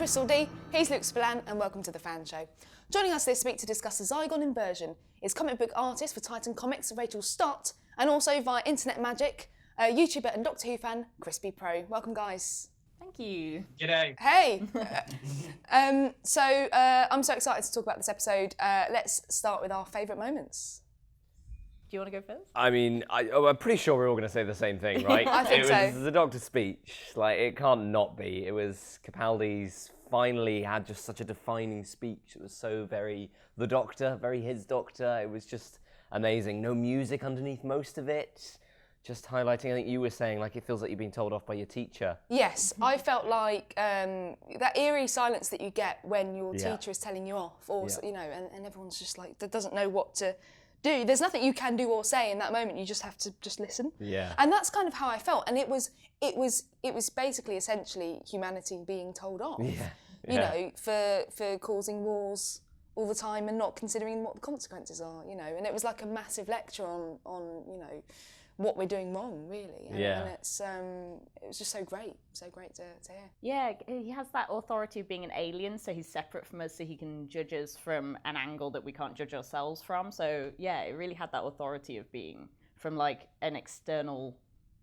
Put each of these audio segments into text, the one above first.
Christel Dee, he's Luke Spillane, and welcome to The Fan Show. Joining us this week to discuss the Zygon Inversion is comic book artist for Titan Comics, Rachael Stott, and also via internet magic, YouTuber and Doctor Who fan, Crispy Pro. Welcome, guys. Thank you. G'day. Hey. I'm so excited to talk about this episode. Let's start with our favourite moments. Do you want to go first? I mean, I'm pretty sure we're all going to say the same thing, right? I think so. It was the Doctor's speech. Like, it can't not be. It was Capaldi's finally had just such a defining speech. It was so very the Doctor, very his Doctor. It was just amazing. No music underneath most of it. Just highlighting, I think you were saying, like, it feels like you're being told off by your teacher. Yes, I felt like that eerie silence that you get when your teacher is telling you off, or you know, and everyone's just like, doesn't know what to do. There's nothing you can do or say in that moment. You just have to just listen. Yeah. And that's kind of how I felt. And it was basically essentially humanity being told off. Yeah. You know, for causing wars all the time and not considering what the consequences are. You know, and it was like a massive lecture on you know, what we're doing wrong, really. And, and it was just so great to hear. Yeah, he has that authority of being an alien, so he's separate from us, so he can judge us from an angle that we can't judge ourselves from. So yeah, it really had that authority of being from like an external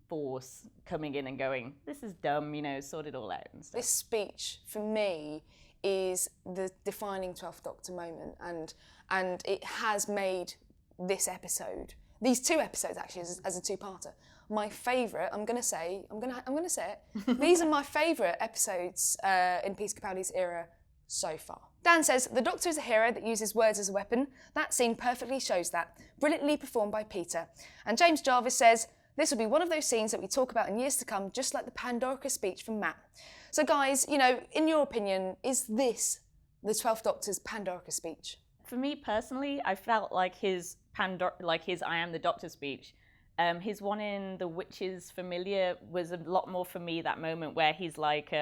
force coming in and going, this is dumb, you know, sort it all out and stuff. This speech, for me, is the defining 12th Doctor moment, and it has made this episode, these two episodes actually, as a two-parter, my favourite. I'm gonna say it. These are my favourite episodes in Peter Capaldi's era so far. Dan says, the Doctor is a hero that uses words as a weapon. That scene perfectly shows that. Brilliantly performed by Peter. And James Jarvis says, this will be one of those scenes that we talk about in years to come, just like the Pandorica speech from Matt. So guys, you know, in your opinion, is this the 12th Doctor's Pandorica speech? For me personally, I felt like his I am the Doctor speech, his one in The Witch's Familiar was a lot more for me, that moment where he's like,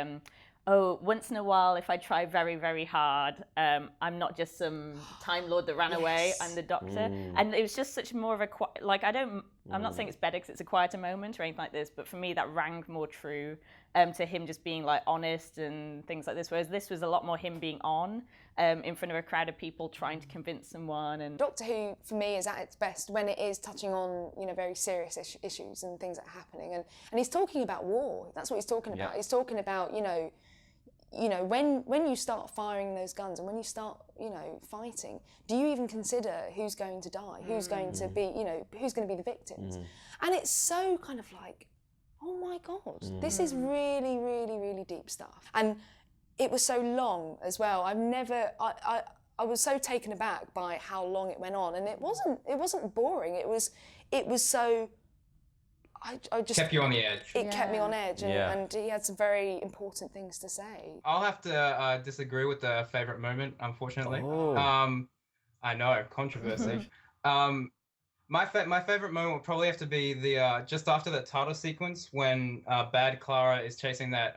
oh, once in a while, if I try very, very hard, I'm not just some Time Lord that ran away, I'm the Doctor. And it was just such more of a, like, I'm not saying it's better because it's a quieter moment or anything like this, but for me that rang more true to him just being like honest and things like this, whereas this was a lot more him being on in front of a crowd of people trying to convince someone. And Doctor Who, for me, is at its best when it is touching on, you know, very serious issues and things that are happening. And he's talking about war. That's what he's talking about. He's talking about, you know, when you start firing those guns and when you start, you know, fighting, do you even consider who's going to die, who's going to be, you know, who's going to be the victims? And it's so kind of like, oh my God, this is really, really, really deep stuff. And it was so long as well. I was so taken aback by how long it went on, and it wasn't boring. It was so. I just kept you on the edge. It kept me on edge, and he had some very important things to say. I'll have to disagree with the favourite moment, unfortunately. Oh. I know, controversy. My favourite moment would probably have to be the just after the title sequence when Bad Clara is chasing that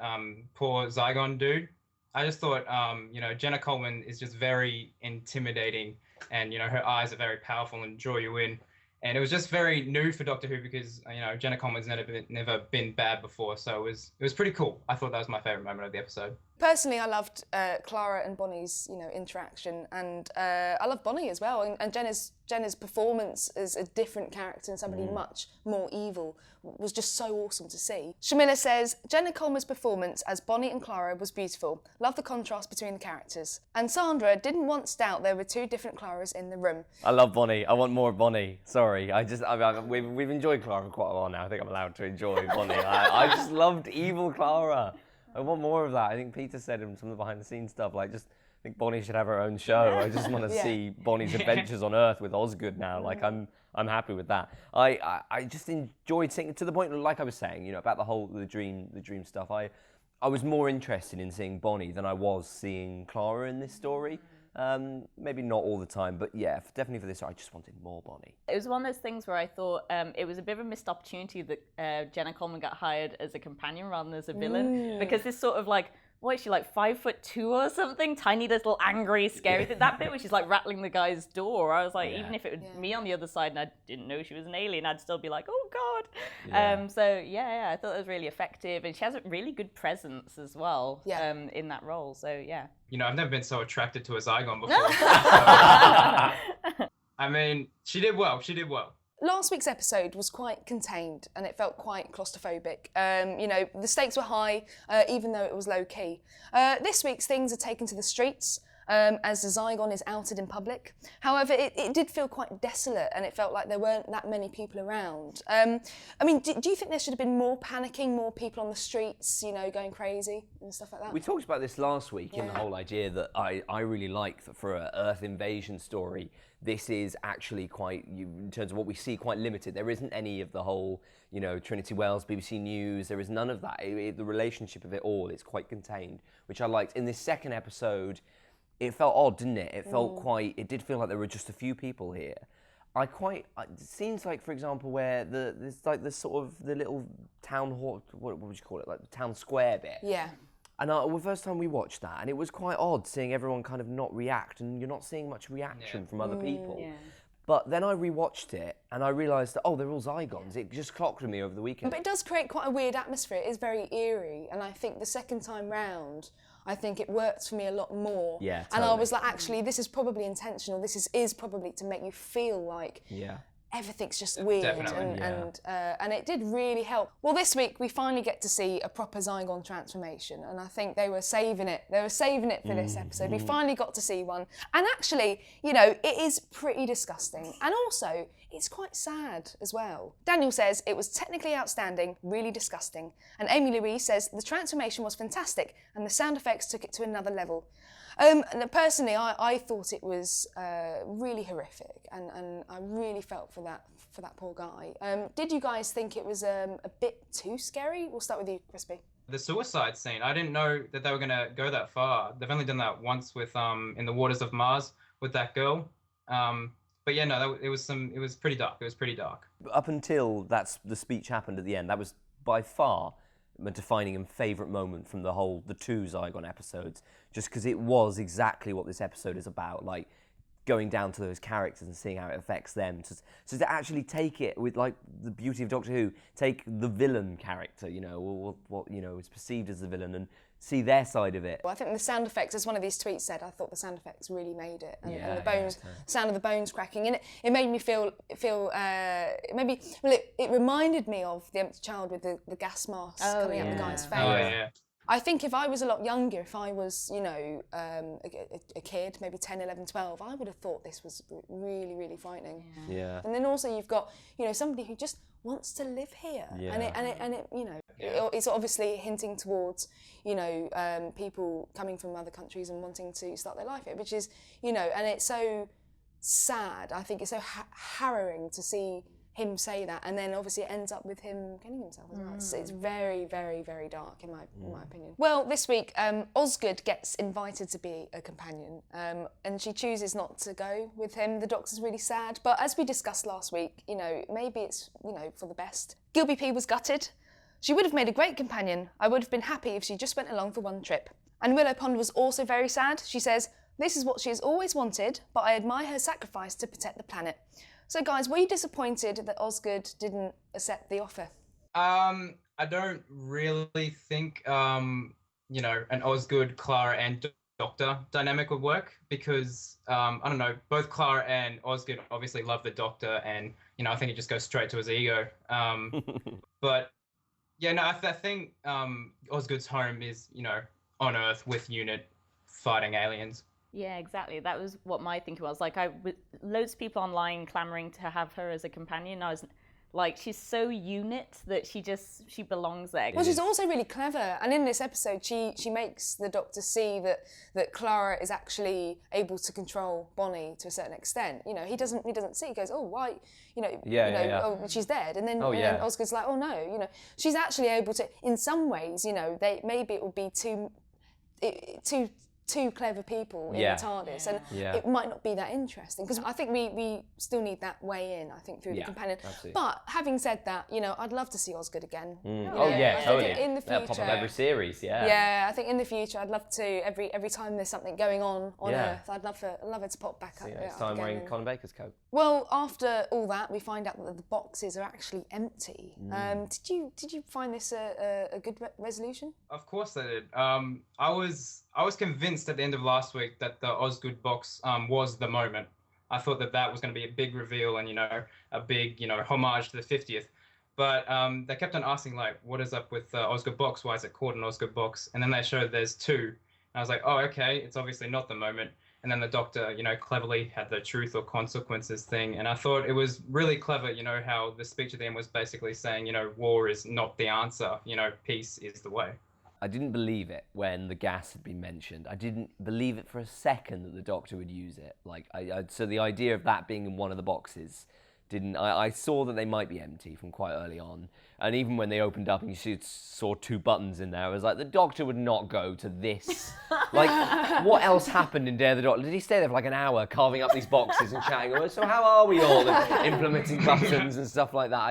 poor Zygon dude. I just thought, you know, Jenna Coleman is just very intimidating, and you know her eyes are very powerful and draw you in. And it was just very new for Doctor Who because, you know, Jenna Coleman's never been bad before, so it was pretty cool. I thought that was my favourite moment of the episode. Personally, I loved Clara and Bonnie's, you know, interaction, and I love Bonnie as well. And Jenna's performance as a different character and somebody much more evil was just so awesome to see. Shamila says, Jenna Coleman's performance as Bonnie and Clara was beautiful. Love the contrast between the characters. And Sandra didn't once doubt there were two different Claras in the room. I love Bonnie. I want more of Bonnie. Sorry. We've enjoyed Clara for quite a while now. I think I'm allowed to enjoy Bonnie. I just loved evil Clara. I want more of that. I think Peter said in some of the behind the scenes stuff, like, just I think Bonnie should have her own show. I just want to see Bonnie's adventures on Earth with Osgood now. Like, I'm happy with that. I just enjoyed seeing, to the point, like I was saying, you know, about the dream stuff. I was more interested in seeing Bonnie than I was seeing Clara in this story. Maybe not all the time, but yeah, definitely for this, I just wanted more Bonnie. It was one of those things where I thought it was a bit of a missed opportunity that Jenna Coleman got hired as a companion rather than as a villain, because this sort of like what is she, like 5'2" or something? Tiny little angry, scary thing. That bit where she's like rattling the guy's door, I was like, even if it was me on the other side and I didn't know she was an alien, I'd still be like, oh God. So I thought it was really effective, and she has a really good presence as well in that role. So yeah. You know, I've never been so attracted to a Zygon before. I mean, she did well. She did well. Last week's episode was quite contained and it felt quite claustrophobic. You know, the stakes were high, even though it was low key. This week's things are taken to the streets as the Zygon is outed in public. However, it did feel quite desolate and it felt like there weren't that many people around. I mean, do you think there should have been more panicking, more people on the streets, you know, going crazy and stuff like that? We talked about this last week in the whole idea that I really like that for an Earth invasion story, this is actually quite, in terms of what we see, quite limited. There isn't any of the whole, you know, Trinity Wells, BBC News, there is none of that. The relationship of it all is quite contained, which I liked. In this second episode, it felt odd, didn't it? It felt quite, it did feel like there were just a few people here. It seems like, for example, where there's like the sort of the little town hall, what would you call it, like the town square bit. Yeah. And the first time we watched that, and it was quite odd seeing everyone kind of not react, and you're not seeing much reaction from other people. Yeah. But then I rewatched it, and I realised that, they're all Zygons. It just clocked with me over the weekend. But it does create quite a weird atmosphere. It is very eerie, and I think the second time round, I think it worked for me a lot more. Yeah, totally. And I was like, actually, this is probably intentional. This is probably to make you feel like everything's just weird. And it did really help. Well, this week we finally get to see a proper Zygon transformation, and I think they were saving it. They were saving it for this episode. We finally got to see one, and actually, you know, it is pretty disgusting, and also it's quite sad as well. Daniel says it was technically outstanding, really disgusting, and Amy Louise says the transformation was fantastic, and the sound effects took it to another level. And personally, I thought it was really horrific, and I really felt for that poor guy. Did you guys think it was a bit too scary? We'll start with you, Crispy. The suicide scene, I didn't know that they were going to go that far. They've only done that once with In the Waters of Mars with that girl. But yeah, no, it was pretty dark. It was pretty dark. Up until the speech happened at the end, that was by far my defining and favourite moment from the two Zygon episodes, just because it was exactly what this episode is about, like going down to those characters and seeing how it affects them. So to actually take it with, like, the beauty of Doctor Who, take the villain character, you know, or what you know is perceived as the villain, and see their side of it. Well, I think the sound effects, as one of these tweets said, I thought the sound effects really made it, and the bones, sound of the bones cracking, and it made me feel. It reminded me of The Empty Child with the gas mask coming out the guy's face. Oh yeah. I think if I was a lot younger, if I was, you know, a kid, maybe 10, 11, 12, I would have thought this was really, really frightening. Yeah. And then also you've got, you know, somebody who just wants to live here, and it, you know, it's obviously hinting towards, you know, people coming from other countries and wanting to start their life here, which is, you know, and it's so sad. I think it's so harrowing to see him say that, and then obviously it ends up with him killing himself as well. It's very, very, very dark in my opinion. Well, this week Osgood gets invited to be a companion, and she chooses not to go with him. The Doctor's really sad, but as we discussed last week, you know, maybe it's, you know, for the best. Gilby P was gutted. She would have made a great companion. I would have been happy if she just went along for one trip. And Willow Pond was also very sad. She says, "This is what she has always wanted, but I admire her sacrifice to protect the planet." So guys, were you disappointed that Osgood didn't accept the offer? I don't really think, you know, an Osgood, Clara and Doctor dynamic would work, because, I don't know, both Clara and Osgood obviously love the Doctor, and, you know, I think it just goes straight to his ego. But, yeah, no, I think Osgood's home is, you know, on Earth with UNIT fighting aliens. Yeah, exactly. That was what my thinking was. Like, loads of people online clamoring to have her as a companion. I was like, she's so UNIT that she belongs there. Well, she's also really clever, and in this episode, she makes the Doctor see that Clara is actually able to control Bonnie to a certain extent. You know, he doesn't see. He goes, "Oh, why?" You know, oh, she's dead, and then Osgood's like, "Oh no," you know, she's actually able to. In some ways, you know, maybe it would be too two clever people in Yeah. the TARDIS, and Yeah. it might not be that interesting, because I think we still need that way in, I think, through the companion. Absolutely. But having said that, you know, I'd love to see Osgood again. You know, Oh yeah, I think totally. in the future, That'll pop up every series, yeah. yeah, I think in the future, I'd love to, every time there's something going on Yeah. Earth, I'd love it to pop back up. Next up time again. wearing Colin Baker's coat. Well, after all that, we find out that the boxes are actually empty. Did you find this a good resolution? Of course I did. I was convinced at the end of last week that the Osgood box was the moment. I thought that was going to be a big reveal and, you know, a big, you know, homage to the 50th. But they kept on asking, like, what is up with the Osgood box? Why is it called an Osgood box? And then they showed there's two. And I was like, oh, okay, it's obviously not the moment. And then the Doctor, you know, cleverly had the truth or consequences thing. And I thought it was really clever, you know, how the speech at the end was basically saying, you know, war is not the answer. You know, peace is the way. I didn't believe it when the gas had been mentioned. I didn't believe it for a second that the Doctor would use it. Like, so the idea of that being in one of the boxes didn't. I saw that they might be empty from quite early on, and even when they opened up and you saw two buttons in there, I was like, the Doctor would not go to this. Like, what else happened in Dare the Doctor? Did he stay there for like an hour carving up these boxes and chatting? Oh, so how are we all? And implementing buttons and stuff like that.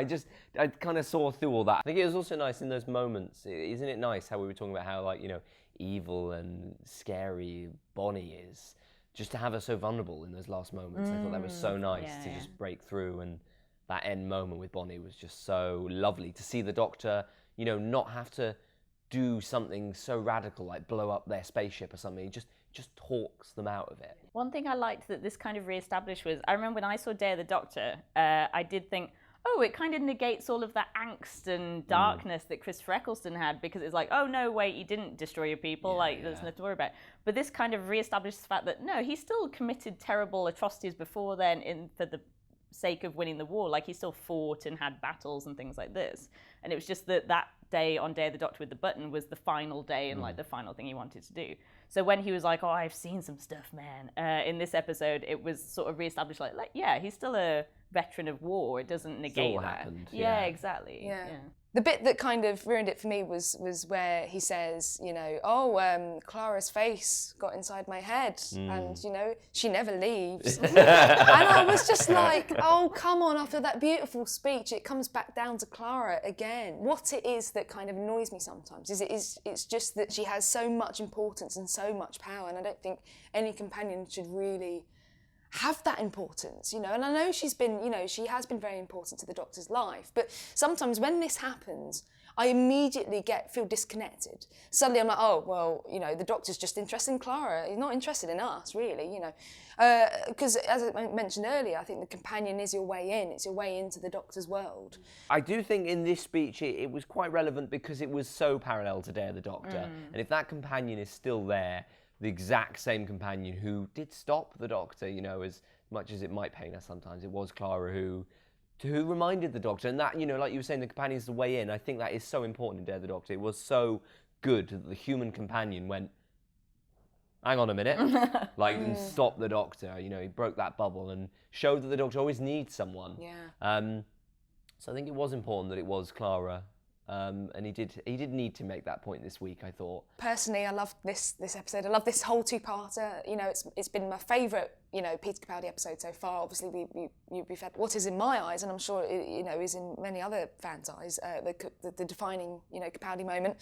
I kind of saw through all that. I think it was also nice in those moments. Isn't it nice how we were talking about how, like, you know, evil and scary Bonnie is? Just to have her so vulnerable in those last moments. I thought that was so nice to just break through, and that end moment with Bonnie was just so lovely to see the Doctor, you know, not have to do something so radical like blow up their spaceship or something. He just talks them out of it. One thing I liked that this kind of re-established was, I remember when I saw Day of the Doctor, I did think, oh, it kind of negates all of that angst and darkness that Christopher Eccleston had, because it's like, oh, no, wait, you didn't destroy your people, there's nothing to worry about. But this kind of re-established the fact that, no, he still committed terrible atrocities before then for the sake of winning the war. Like, he still fought and had battles and things like this. And it was just that day on Day of the Doctor with the button was the final day and, like, the final thing he wanted to do. So when he was like, oh, I've seen some stuff, man, in this episode, it was sort of re-established, like yeah, he's still a veteran of war. It doesn't negate Still that. happened, Yeah, exactly. Yeah. The bit that kind of ruined it for me was where he says, you know, oh, Clara's face got inside my head, and, you know, she never leaves. And I was just like, oh, come on, after that beautiful speech, it comes back down to Clara again. What it is that kind of annoys me sometimes is it's just that she has so much importance and so much power, and I don't think any companion should really have that importance, you know. And I know she's been, you know, she has been very important to the Doctor's life, but sometimes when this happens, I immediately feel disconnected. Suddenly I'm like, oh, well, you know, the Doctor's just interested in Clara. He's not interested in us, really, you know. Because as I mentioned earlier, I think the companion is your way in. It's your way into the Doctor's world. I do think in this speech it was quite relevant because it was so parallel to Day of the Doctor. And if that companion is still there, the exact same companion who did stop the Doctor, you know, as much as it might pain us sometimes, it was Clara who reminded the Doctor. And that, you know, like you were saying, the companion's the way in. I think that is so important in Day of the Doctor. It was so good that the human companion went, hang on a minute, like, and stopped the Doctor. You know, he broke that bubble and showed that the Doctor always needs someone. Yeah. So I think it was important that it was Clara. And he did need to make that point this week, I thought. Personally, I loved this episode. I love this whole two-parter. You know, it's been my favourite, you know, Peter Capaldi episode so far. Obviously, we've had what is in my eyes, and I'm sure it, you know, is in many other fans' eyes, the defining, you know, Capaldi moment.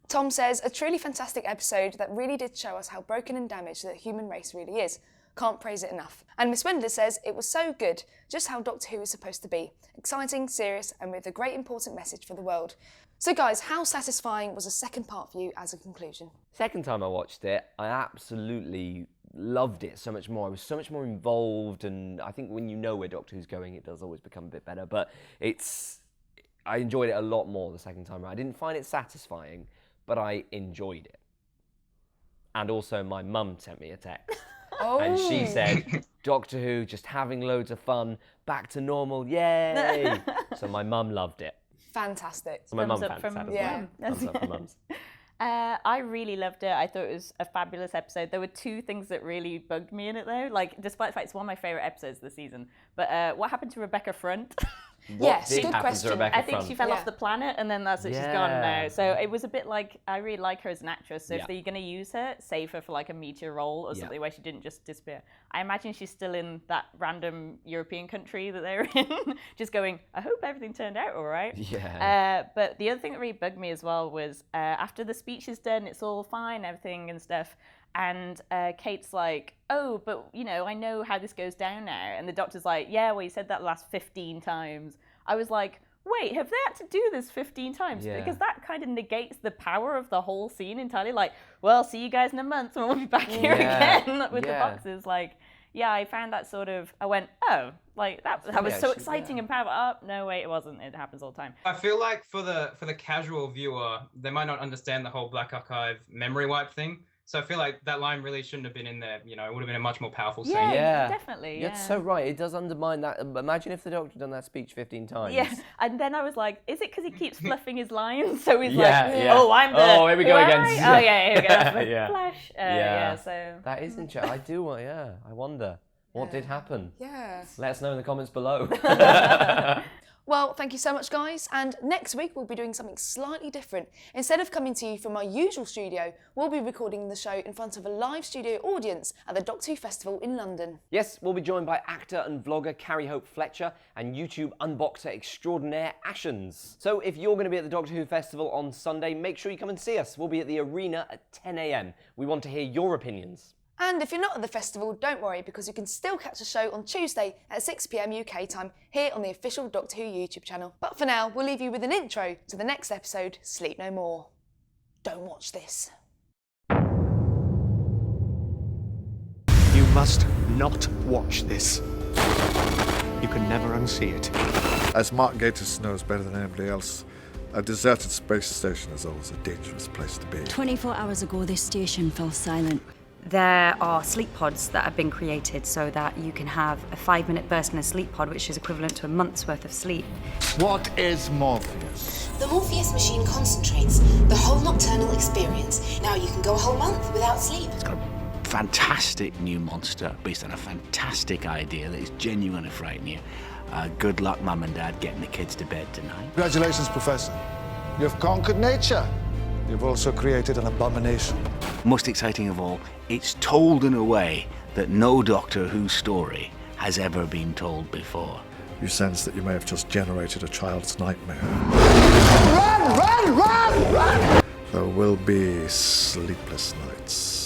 Tom says, a truly fantastic episode that really did show us how broken and damaged the human race really is. Can't praise it enough. And Miss Wendler says, it was so good, just how Doctor Who is supposed to be. Exciting, serious, and with a great important message for the world. So guys, how satisfying was the second part for you as a conclusion? Second time I watched it, I absolutely loved it so much more. I was so much more involved, and I think when you know where Doctor Who's going, it does always become a bit better. But I enjoyed it a lot more the second time around. I didn't find it satisfying, but I enjoyed it. And also my mum sent me a text. Oh. And she said, Doctor Who, just having loads of fun, back to normal, yay! So my mum loved it. Fantastic. So my mum Thumbs up fancied from- that as yeah. well. Thumbs up for mums. I really loved it. I thought it was a fabulous episode. There were two things that really bugged me in it, though. Like, despite the fact it's one of my favourite episodes of the season. But what happened to Rebecca Front? Yes, did good happen question. to Rebecca I think Front? she fell off the planet, and then that's it. She's gone Yeah. now. So it was a bit like, I really like her as an actress. So Yeah. if they're going to use her, save her for like a meteor role or something where she didn't just disappear. I imagine she's still in that random European country that they're in, just going, I hope everything turned out all right. Yeah. But the other thing that really bugged me as well was after the speech is done, it's all fine, everything and stuff. And Kate's like, oh, but, you know, I know how this goes down now. And the doctor's like, yeah, well, you said that the last 15 times. I was like, wait, have they had to do this 15 times? Yeah. Because that kind of negates the power of the whole scene entirely. Like, well, see you guys in a month and we'll be back here again with the boxes. Like, yeah, I found that sort of, I went, oh, like that was so exciting and powerful. Oh, no, wait, it wasn't. It happens all the time. I feel like for the casual viewer, they might not understand the whole Black Archive memory wipe thing. So I feel like that line really shouldn't have been in there. You know, it would have been a much more powerful scene. Yeah, definitely. You're so right. It does undermine that. Imagine if the Doctor had done that speech 15 times. Yeah, and then I was like, is it because he keeps fluffing his lines? So he's Yeah. oh, I'm the... Oh, here we go again. Oh, yeah, here we go. That's the Yeah. Flash. Yeah. Yeah, so... That is interesting. I do, I wonder. What did happen? Yeah. Let us know in the comments below. Well, thank you so much, guys. And next week, we'll be doing something slightly different. Instead of coming to you from our usual studio, we'll be recording the show in front of a live studio audience at the Doctor Who Festival in London. Yes, we'll be joined by actor and vlogger Carrie Hope Fletcher and YouTube unboxer extraordinaire Ashens. So if you're going to be at the Doctor Who Festival on Sunday, make sure you come and see us. We'll be at the arena at 10 a.m. We want to hear your opinions. And if you're not at the festival, don't worry, because you can still catch the show on Tuesday at 6 p.m. UK time here on the official Doctor Who YouTube channel. But for now, we'll leave you with an intro to the next episode, Sleep No More. Don't watch this. You must not watch this. You can never unsee it. As Mark Gatiss knows better than anybody else, a deserted space station is always a dangerous place to be. 24 hours ago, this station fell silent. There are sleep pods that have been created so that you can have a 5-minute burst in a sleep pod, which is equivalent to a month's worth of sleep. What is Morpheus? The Morpheus machine concentrates the whole nocturnal experience. Now you can go a whole month without sleep. It's got a fantastic new monster based on a fantastic idea that is genuinely frightening you. Good luck, Mum and Dad, getting the kids to bed tonight. Congratulations, Professor. You've conquered nature. You've also created an abomination. Most exciting of all, it's told in a way that no Doctor Who story has ever been told before. You sense that you may have just generated a child's nightmare. Run, run, run, run! There will be sleepless nights.